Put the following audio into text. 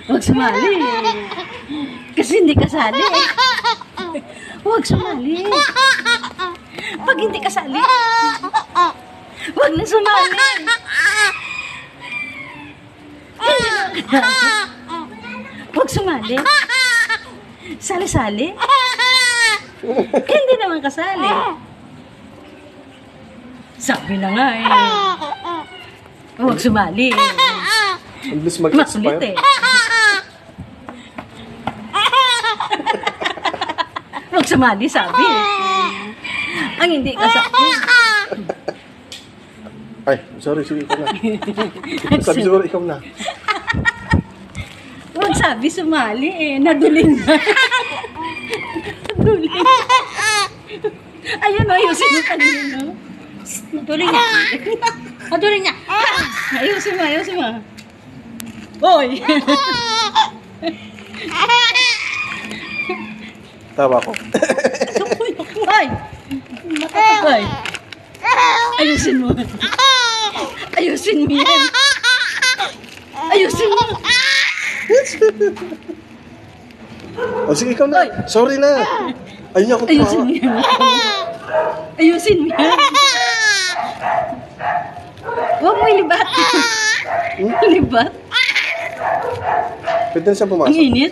Huwag sumali. Kasi hindi kasali. Huwag sumali. Pag hindi kasali, huwag na sumali. Huwag sumali. Sali-sali. Hindi naman kasali. Sabi na nga eh. Huwag sumali. Ang bilis Makulit mag-expire. eh. Huwag sumali, sabi. Ang hindi kasali. Ay, sorry, sige, ikaw na. Sabi siguro, ikaw na. Huwag sabi sumali eh. Naduling na. Naduling. Ayun o, ayusin mo kanina. No? Naduling niya. Naduling niya. Ayusin mo, ayusin mo. Hoy! Tawa ko. Ay! Makakabay. Ayusin mo. Ayusin mo yan. Ayusin mo. O sige, ikaw na. Sorry na. Ayun niya akong Ayusin mo tawa. yan. Ayusin mo yan. Huwag mo ilibat. Libat. Pwede na siya Ang pumasok. init.